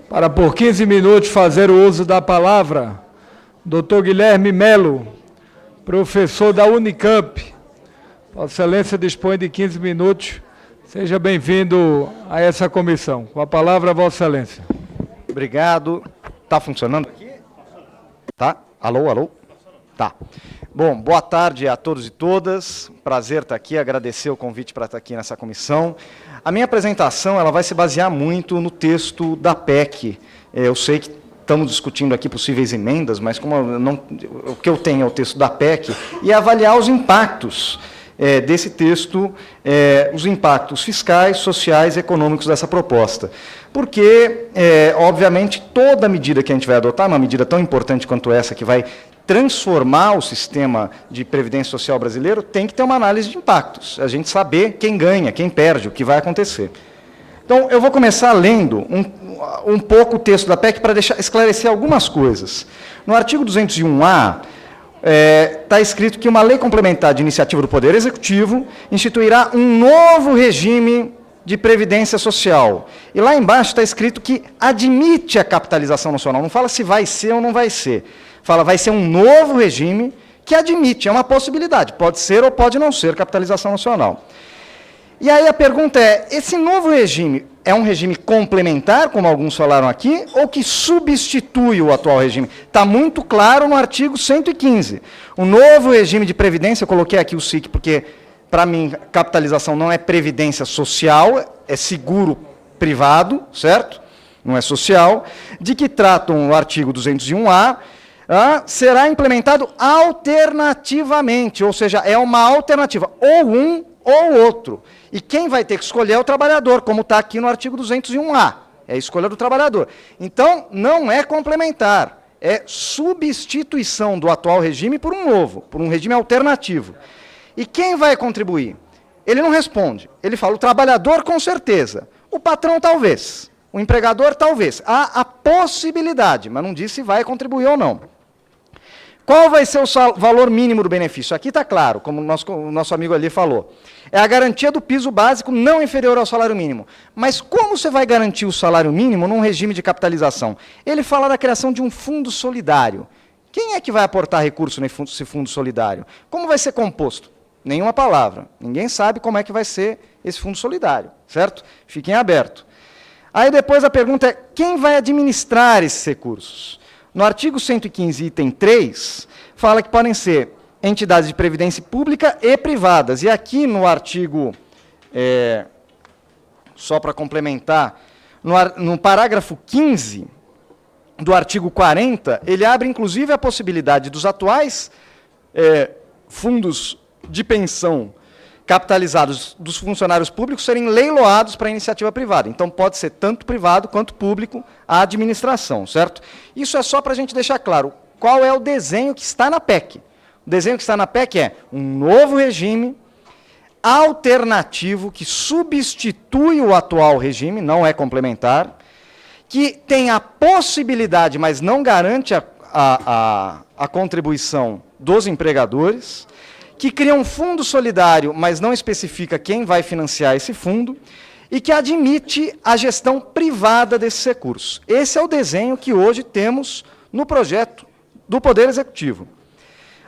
Para por 15 minutos fazer o uso da palavra, Dr. Guilherme Melo, professor da Unicamp. Vossa Excelência dispõe de 15 minutos. Seja bem-vindo a essa comissão. Com a palavra, Vossa Excelência. Obrigado. Está funcionando aqui? Tá? Alô, alô? Tá. Bom, boa tarde a todos e todas. Prazer estar aqui, agradecer o convite para estar aqui nessa comissão. A minha apresentação ela vai se basear muito no texto da PEC. Eu sei que estamos discutindo aqui possíveis emendas, mas como o que eu tenho é o texto da PEC, e avaliar os impactos desse texto, os impactos fiscais, sociais e econômicos dessa proposta. Porque, obviamente, toda medida que a gente vai adotar, uma medida tão importante quanto essa, que vai transformar o sistema de previdência social brasileiro, tem que ter uma análise de impactos. A gente saber quem ganha, quem perde, o que vai acontecer. Então, eu vou começar lendo um pouco o texto da PEC para esclarecer algumas coisas. No artigo 201A, está escrito que uma lei complementar de iniciativa do Poder Executivo instituirá um novo regime de previdência social. E lá embaixo está escrito que admite a capitalização nacional. Não fala se vai ser ou não vai ser. Fala, vai ser um novo regime que admite, é uma possibilidade, pode ser ou pode não ser capitalização nacional. E aí a pergunta é, esse novo regime é um regime complementar, como alguns falaram aqui, ou que substitui o atual regime? Está muito claro no artigo 115. O novo regime de previdência, eu coloquei aqui o SIC, porque, para mim, capitalização não é previdência social, é seguro privado, certo? Não é social. De que tratam o artigo 201A, será implementado alternativamente, ou seja, é uma alternativa, ou um ou outro. E quem vai ter que escolher é o trabalhador, como está aqui no artigo 201A. É a escolha do trabalhador. Então, não é complementar, é substituição do atual regime por um novo, por um regime alternativo. E quem vai contribuir? Ele não responde. Ele fala, o trabalhador com certeza, o patrão talvez, o empregador talvez. Há a possibilidade, mas não diz se vai contribuir ou não. Qual vai ser o valor mínimo do benefício? Aqui está claro, como o nosso amigo ali falou. É a garantia do piso básico não inferior ao salário mínimo. Mas como você vai garantir o salário mínimo num regime de capitalização? Ele fala da criação de um fundo solidário. Quem é que vai aportar recurso nesse fundo solidário? Como vai ser composto? Nenhuma palavra. Ninguém sabe como é que vai ser esse fundo solidário, certo? Fiquem abertos. Aí depois a pergunta é, quem vai administrar esses recursos? No artigo 115, item 3, fala que podem ser entidades de previdência pública e privadas. E aqui no artigo, só para complementar, no parágrafo 15 do artigo 40, ele abre inclusive a possibilidade dos atuais fundos de pensão capitalizados dos funcionários públicos serem leiloados para a iniciativa privada. Então, pode ser tanto privado quanto público a administração, certo? Isso é só para a gente deixar claro qual é o desenho que está na PEC. O desenho que está na PEC é um novo regime alternativo que substitui o atual regime, não é complementar, que tem a possibilidade, mas não garante a contribuição dos empregadores, que cria um fundo solidário, mas não especifica quem vai financiar esse fundo, e que admite a gestão privada desses recursos. Esse é o desenho que hoje temos no projeto do Poder Executivo.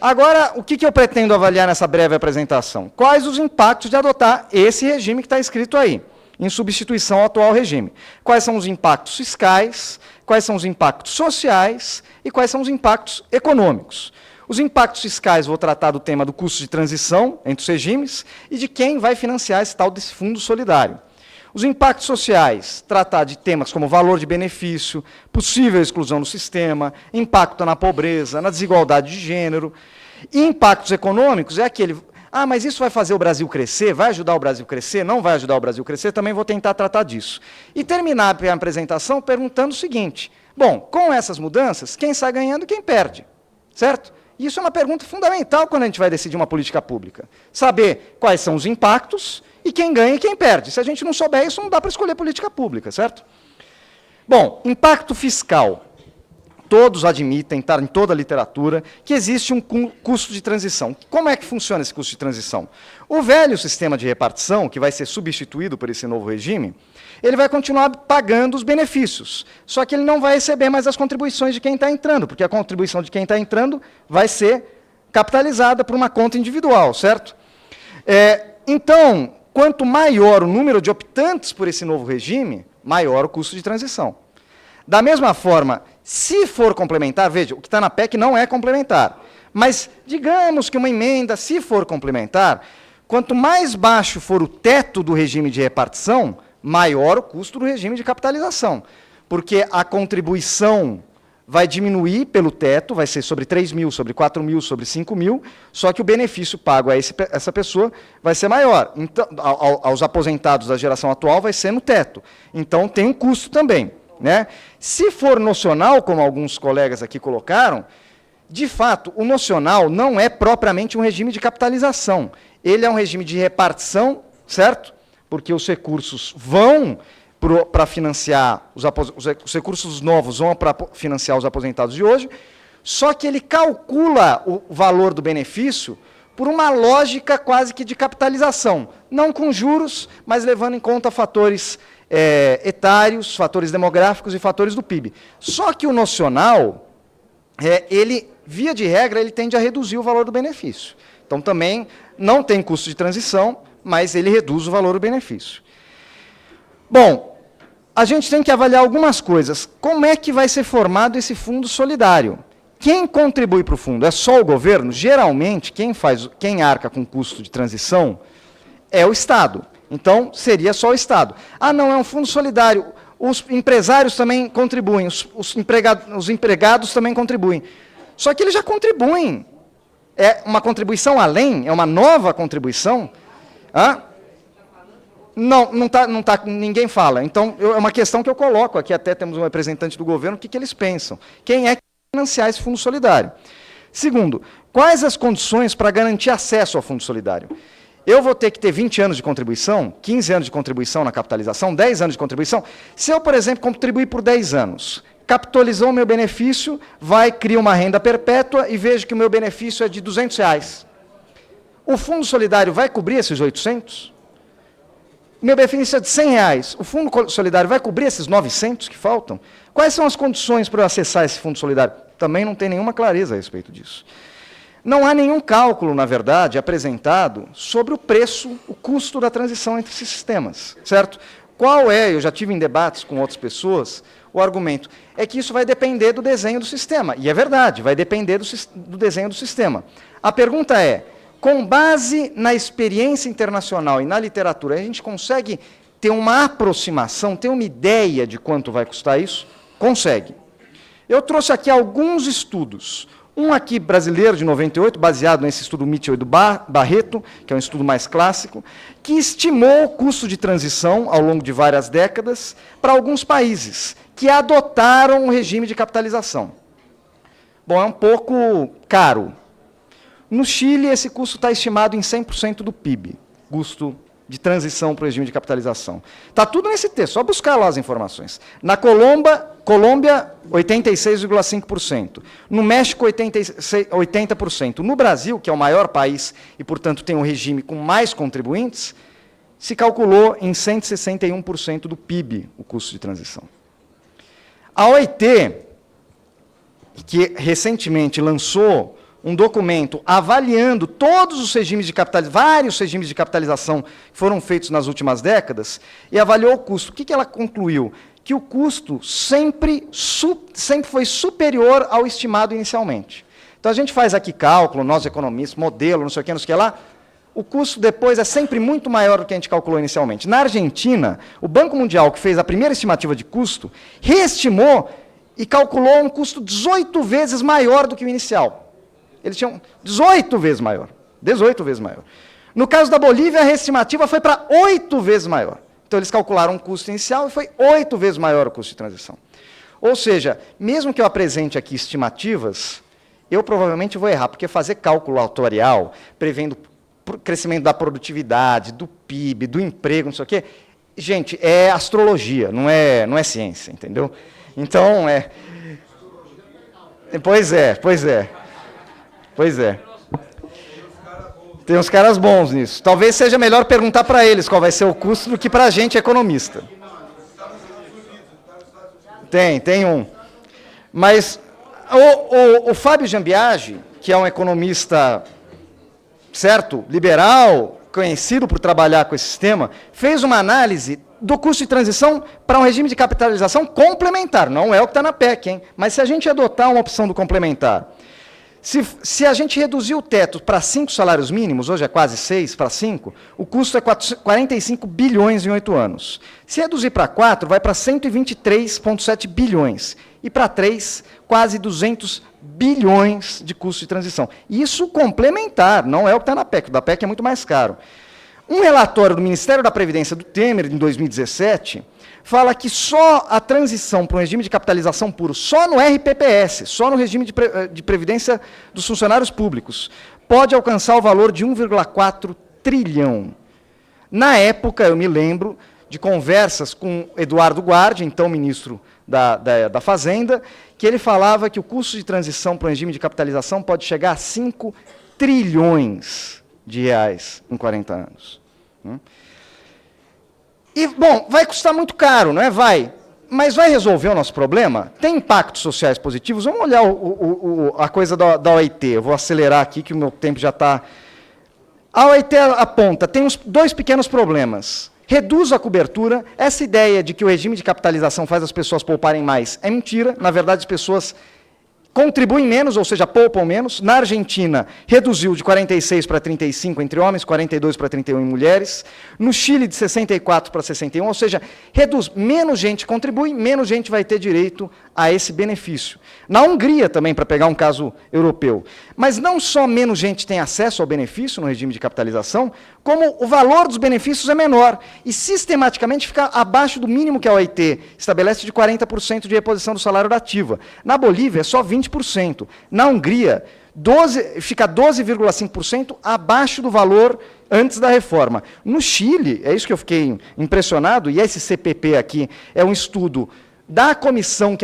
Agora, o que eu pretendo avaliar nessa breve apresentação? Quais os impactos de adotar esse regime que está escrito aí, em substituição ao atual regime? Quais são os impactos fiscais, quais são os impactos sociais e quais são os impactos econômicos? Os impactos fiscais, vou tratar do tema do custo de transição entre os regimes e de quem vai financiar esse tal desse fundo solidário. Os impactos sociais, tratar de temas como valor de benefício, possível exclusão do sistema, impacto na pobreza, na desigualdade de gênero. E impactos econômicos é aquele, mas isso vai fazer o Brasil crescer? Vai ajudar o Brasil a crescer? Não vai ajudar o Brasil a crescer? Também vou tentar tratar disso. E terminar a apresentação perguntando o seguinte, bom, com essas mudanças, quem sai ganhando e quem perde, certo? Isso é uma pergunta fundamental quando a gente vai decidir uma política pública. Saber quais são os impactos e quem ganha e quem perde. Se a gente não souber isso, não dá para escolher política pública, certo? Bom, impacto fiscal. todos admitem, está em toda a literatura, que existe um custo de transição. Como é que funciona esse custo de transição? O velho sistema de repartição, que vai ser substituído por esse novo regime, ele vai continuar pagando os benefícios, só que ele não vai receber mais as contribuições de quem está entrando, porque a contribuição de quem está entrando vai ser capitalizada por uma conta individual, certo? Então, quanto maior o número de optantes por esse novo regime, maior o custo de transição. Da mesma forma, se for complementar, veja, o que está na PEC não é complementar, mas digamos que uma emenda, se for complementar, quanto mais baixo for o teto do regime de repartição, maior o custo do regime de capitalização, porque a contribuição vai diminuir pelo teto, vai ser sobre 3 mil, sobre 4 mil, sobre 5 mil, só que o benefício pago a essa pessoa vai ser maior. Então, aos aposentados da geração atual vai ser no teto. Então, tem um custo também, né? Se for nocional, como alguns colegas aqui colocaram, de fato, o nocional não é propriamente um regime de capitalização. Ele é um regime de repartição, certo? Porque os recursos vão para financiar, os recursos novos vão para financiar os aposentados de hoje, só que ele calcula o valor do benefício por uma lógica quase que de capitalização, não com juros, mas levando em conta fatores etários, fatores demográficos e fatores do PIB. Só que o nocional, ele, via de regra, ele tende a reduzir o valor do benefício. Então, também não tem custo de transição, mas ele reduz o valor do benefício. Bom, a gente tem que avaliar algumas coisas. Como é que vai ser formado esse fundo solidário? Quem contribui para o fundo? É só o governo? Geralmente, quem arca com custo de transição é o Estado. Então, seria só o Estado. Ah, não, é um fundo solidário. Os empresários também contribuem, os empregados também contribuem. Só que eles já contribuem. É uma contribuição além? É uma nova contribuição? Não, ninguém fala. Então, é uma questão que eu coloco aqui, até temos um representante do governo, o que eles pensam? Quem é que vai financiar esse fundo solidário? Segundo, quais as condições para garantir acesso ao fundo solidário? Eu vou ter que ter 20 anos de contribuição, 15 anos de contribuição na capitalização, 10 anos de contribuição. Se eu, por exemplo, contribuir por 10 anos, capitalizou o meu benefício, criar uma renda perpétua e vejo que o meu benefício é de R$200. O fundo solidário vai cobrir esses 800? Meu benefício é de R$100. O fundo solidário vai cobrir esses 900 que faltam? Quais são as condições para eu acessar esse fundo solidário? Também não tem nenhuma clareza a respeito disso. Não há nenhum cálculo, na verdade, apresentado sobre o preço, o custo da transição entre esses sistemas, certo? Qual é, eu já tive em debates com outras pessoas, o argumento é que isso vai depender do desenho do sistema. E é verdade, vai depender do desenho do sistema. A pergunta é, com base na experiência internacional e na literatura, a gente consegue ter uma aproximação, ter uma ideia de quanto vai custar isso? Consegue. Eu trouxe aqui alguns estudos. Um aqui brasileiro, de 98, baseado nesse estudo Mitchell e do Barreto, que é um estudo mais clássico, que estimou o custo de transição ao longo de várias décadas para alguns países que adotaram o regime de capitalização. Bom, é um pouco caro. No Chile, esse custo está estimado em 100% do PIB, custo de transição para o regime de capitalização. Está tudo nesse texto, só buscar lá as informações. Na Colômbia, 86,5%. No México, 80%. No Brasil, que é o maior país e, portanto, tem um regime com mais contribuintes, se calculou em 161% do PIB o custo de transição. A OIT, que recentemente lançou um documento avaliando todos os regimes de capitalização, vários regimes de capitalização que foram feitos nas últimas décadas, e avaliou o custo. O que ela concluiu? Que o custo sempre foi superior ao estimado inicialmente. Então, a gente faz aqui cálculo, nós economistas, modelo, não sei o que lá, o custo depois é sempre muito maior do que a gente calculou inicialmente. Na Argentina, o Banco Mundial, que fez a primeira estimativa de custo, reestimou e calculou um custo 18 vezes maior do que o inicial. Eles tinham 18 vezes maior. 18 vezes maior. No caso da Bolívia, a reestimativa foi para 8 vezes maior. Então, eles calcularam um custo inicial e foi 8 vezes maior o custo de transição. Ou seja, mesmo que eu apresente aqui estimativas, eu provavelmente vou errar, porque fazer cálculo autorial, prevendo o crescimento da produtividade, do PIB, do emprego, não sei o quê, gente, é astrologia, não é ciência, entendeu? Então, Pois é, pois é. Pois é. Tem uns caras bons nisso. Talvez seja melhor perguntar para eles qual vai ser o custo do que para a gente, economista. Tem um. Mas o Fábio Jambiagi, que é um economista, certo, liberal, conhecido por trabalhar com esse sistema, fez uma análise do custo de transição para um regime de capitalização complementar. Não é o que está na PEC, hein? Mas se a gente adotar uma opção do complementar, se a gente reduzir o teto para 5 salários mínimos, hoje é quase 6 para 5, o custo é 45 bilhões em 8 anos. Se reduzir para 4, vai para 123,7 bilhões. E para 3, quase 200 bilhões de custo de transição. Isso complementar, não é o que está na PEC. O da PEC é muito mais caro. Um relatório do Ministério da Previdência do Temer, em 2017, fala que só a transição para um regime de capitalização puro, só no RPPS, só no regime de previdência dos funcionários públicos, pode alcançar o valor de 1,4 trilhão. Na época, eu me lembro de conversas com Eduardo Guardi, então ministro da Fazenda, que ele falava que o custo de transição para um regime de capitalização pode chegar a 5 trilhões de reais em 40 anos. E, bom, vai custar muito caro, não é? Vai. Mas vai resolver o nosso problema? Tem impactos sociais positivos? Vamos olhar a coisa da OIT. Eu vou acelerar aqui, que o meu tempo já está... A OIT aponta, tem dois pequenos problemas. Reduz a cobertura. Essa ideia de que o regime de capitalização faz as pessoas pouparem mais é mentira. Na verdade, as pessoas contribuem menos, ou seja, poupam menos. Na Argentina, reduziu de 46 para 35 entre homens, 42 para 31 em mulheres. No Chile, de 64 para 61, ou seja, reduz. Menos gente contribui, menos gente vai ter direito a esse benefício. Na Hungria também, para pegar um caso europeu. Mas não só menos gente tem acesso ao benefício no regime de capitalização, como o valor dos benefícios é menor e sistematicamente fica abaixo do mínimo que a OIT estabelece de 40% de reposição do salário da ativa. Na Bolívia é só 20%. Na Hungria, fica 12,5% abaixo do valor antes da reforma. No Chile, é isso que eu fiquei impressionado, e esse CPP aqui é um estudo da comissão que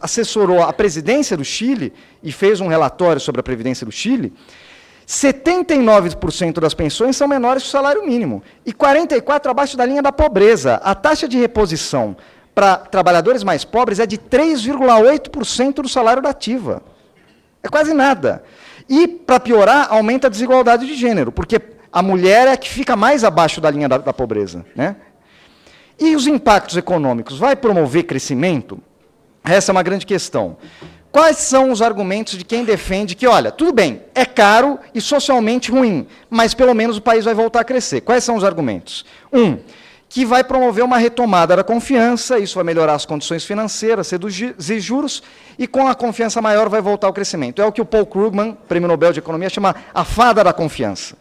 assessorou a presidência do Chile e fez um relatório sobre a previdência do Chile. 79% das pensões são menores que o salário mínimo e 44% abaixo da linha da pobreza. A taxa de reposição para trabalhadores mais pobres é de 3,8% do salário da ativa. É quase nada. E, para piorar, aumenta a desigualdade de gênero, porque a mulher é a que fica mais abaixo da linha da pobreza, né? E os impactos econômicos? Vai promover crescimento? Essa é uma grande questão. Quais são os argumentos de quem defende que, olha, tudo bem, é caro e socialmente ruim, mas pelo menos o país vai voltar a crescer? Quais são os argumentos? Que vai promover uma retomada da confiança, isso vai melhorar as condições financeiras, reduzir juros, e com a confiança maior vai voltar o crescimento. É o que o Paul Krugman, Prêmio Nobel de Economia, chama a fada da confiança.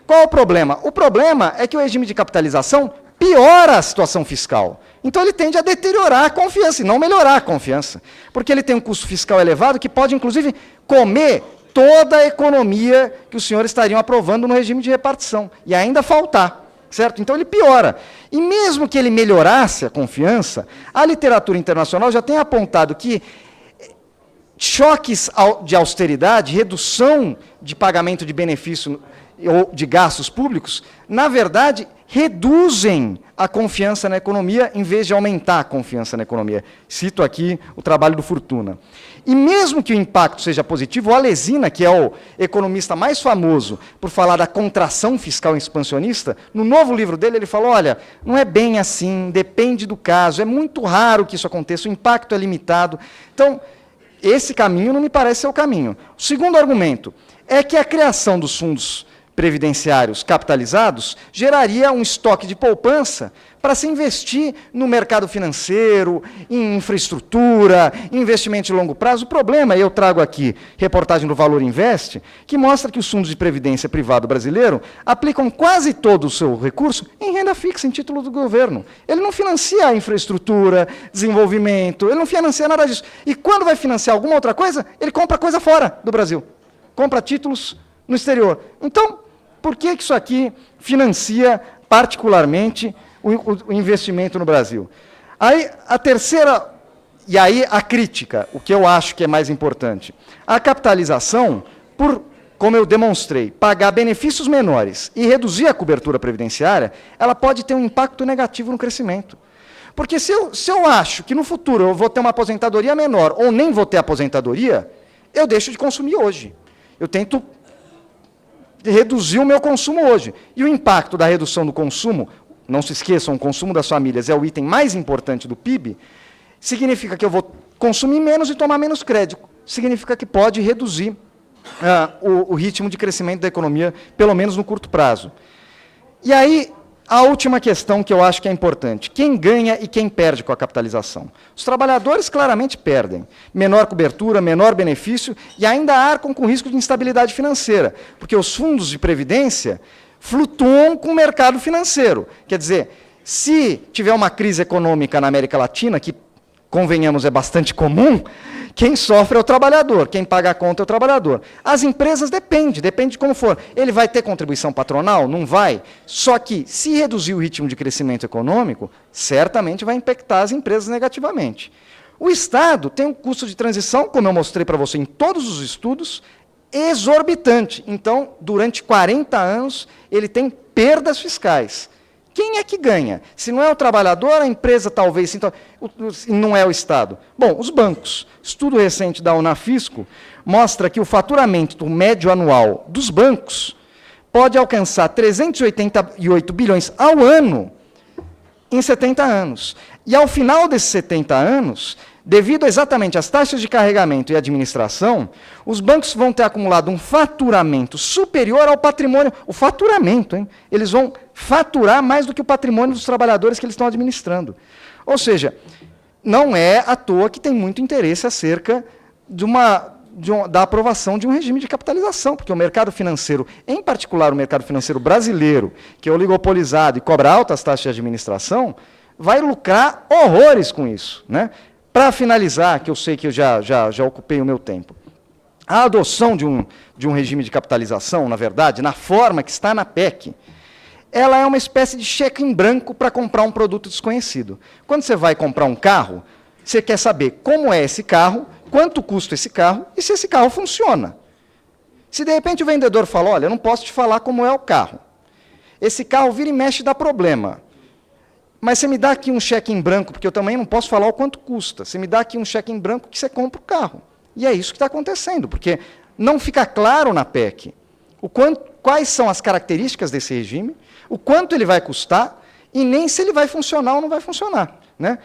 Qual o problema? O problema é que o regime de capitalização piora a situação fiscal. Então ele tende a deteriorar a confiança e não melhorar a confiança, porque ele tem um custo fiscal elevado que pode, inclusive, comer toda a economia que os senhores estariam aprovando no regime de repartição, e ainda faltar, certo? Então ele piora. E mesmo que ele melhorasse a confiança, a literatura internacional já tem apontado que choques de austeridade, redução de pagamento de benefício ou de gastos públicos, na verdade, reduzem a confiança na economia em vez de aumentar a confiança na economia. Cito aqui o trabalho do Fortuna. E mesmo que o impacto seja positivo, o Alesina, que é o economista mais famoso por falar da contração fiscal expansionista, no novo livro dele ele falou, olha, não é bem assim, depende do caso, é muito raro que isso aconteça, o impacto é limitado. Então, esse caminho não me parece ser o caminho. O segundo argumento é que a criação dos fundos previdenciários capitalizados geraria um estoque de poupança para se investir no mercado financeiro, em infraestrutura, em investimento de longo prazo. O problema, e eu trago aqui reportagem do Valor Invest, que mostra que os fundos de previdência privado brasileiro aplicam quase todo o seu recurso em renda fixa, em título do governo. Ele não financia a infraestrutura, desenvolvimento, ele não financia nada disso. E quando vai financiar alguma outra coisa, ele compra coisa fora do Brasil. Compra títulos no exterior. Então, por que isso aqui financia particularmente o investimento no Brasil? Aí, a terceira E aí a crítica, o que eu acho que é mais importante. A capitalização, como eu demonstrei, pagar benefícios menores e reduzir a cobertura previdenciária, ela pode ter um impacto negativo no crescimento. Porque se eu acho que no futuro eu vou ter uma aposentadoria menor ou nem vou ter aposentadoria, eu deixo de consumir hoje. Eu tento reduzir o meu consumo hoje. E o impacto da redução do consumo, não se esqueçam, o consumo das famílias é o item mais importante do PIB, significa que eu vou consumir menos e tomar menos crédito. Significa que pode reduzir o ritmo de crescimento da economia, pelo menos no curto prazo. E aí, a última questão que eu acho que é importante. Quem ganha e quem perde com a capitalização? Os trabalhadores claramente perdem. Menor cobertura, menor benefício e ainda arcam com risco de instabilidade financeira, porque os fundos de previdência flutuam com o mercado financeiro. Quer dizer, se tiver uma crise econômica na América Latina, que, convenhamos, é bastante comum, quem sofre é o trabalhador, quem paga a conta é o trabalhador. As empresas depende de como for. Ele vai ter contribuição patronal? Não vai. Só que, se reduzir o ritmo de crescimento econômico, certamente vai impactar as empresas negativamente. O Estado tem um custo de transição, como eu mostrei para você em todos os estudos, exorbitante. Então, durante 40 anos, ele tem perdas fiscais. Quem é que ganha? Se não é o trabalhador, a empresa talvez, então, não é o Estado. Bom, os bancos. Estudo recente da Unafisco mostra que o faturamento médio anual dos bancos pode alcançar 388 bilhões ao ano em 70 anos. E ao final desses 70 anos, devido exatamente às taxas de carregamento e administração, os bancos vão ter acumulado um faturamento superior ao patrimônio. O faturamento, hein? Eles vão faturar mais do que o patrimônio dos trabalhadores que eles estão administrando. Ou seja, não é à toa que tem muito interesse acerca da aprovação de um regime de capitalização, porque o mercado financeiro, em particular o mercado financeiro brasileiro, que é oligopolizado e cobra altas taxas de administração, vai lucrar horrores com isso, né? Para finalizar, que eu sei que eu já ocupei o meu tempo, a adoção de um regime de capitalização, na verdade, na forma que está na PEC, ela é uma espécie de cheque em branco para comprar um produto desconhecido. Quando você vai comprar um carro, você quer saber como é esse carro, quanto custa esse carro e se esse carro funciona. Se de repente o vendedor fala, olha, eu não posso te falar como é o carro. Esse carro vira e mexe e dá problema. Mas você me dá aqui um cheque em branco, porque eu também não posso falar o quanto custa. Você me dá aqui um cheque em branco que você compra o carro. E é isso que está acontecendo, porque não fica claro na PEC quais são as características desse regime, o quanto ele vai custar, e nem se ele vai funcionar ou não vai funcionar, né?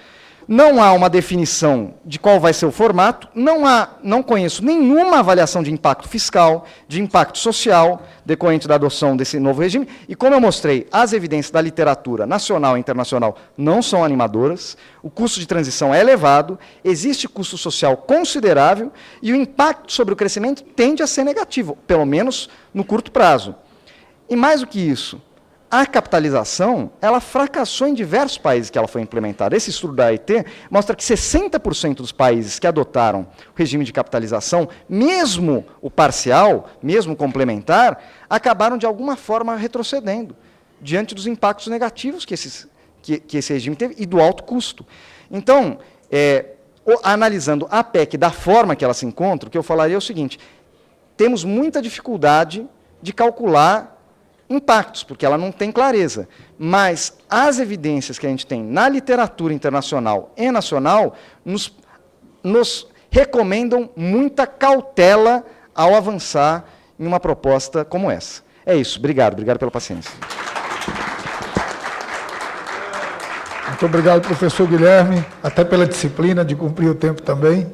Não há uma definição de qual vai ser o formato, não conheço nenhuma avaliação de impacto fiscal, de impacto social, decorrente da adoção desse novo regime, e como eu mostrei, as evidências da literatura nacional e internacional não são animadoras, o custo de transição é elevado, existe custo social considerável, e o impacto sobre o crescimento tende a ser negativo, pelo menos no curto prazo. E mais do que isso, a capitalização, ela fracassou em diversos países que ela foi implementada. Esse estudo da AIT mostra que 60% dos países que adotaram o regime de capitalização, mesmo o parcial, mesmo o complementar, acabaram de alguma forma retrocedendo diante dos impactos negativos que esse regime teve e do alto custo. Então, analisando a PEC da forma que ela se encontra, o que eu falaria é o seguinte, temos muita dificuldade de calcular impactos, porque ela não tem clareza. Mas as evidências que a gente tem na literatura internacional e nacional nos recomendam muita cautela ao avançar em uma proposta como essa. É isso. Obrigado pela paciência. Muito obrigado, professor Guilherme, até pela disciplina de cumprir o tempo também.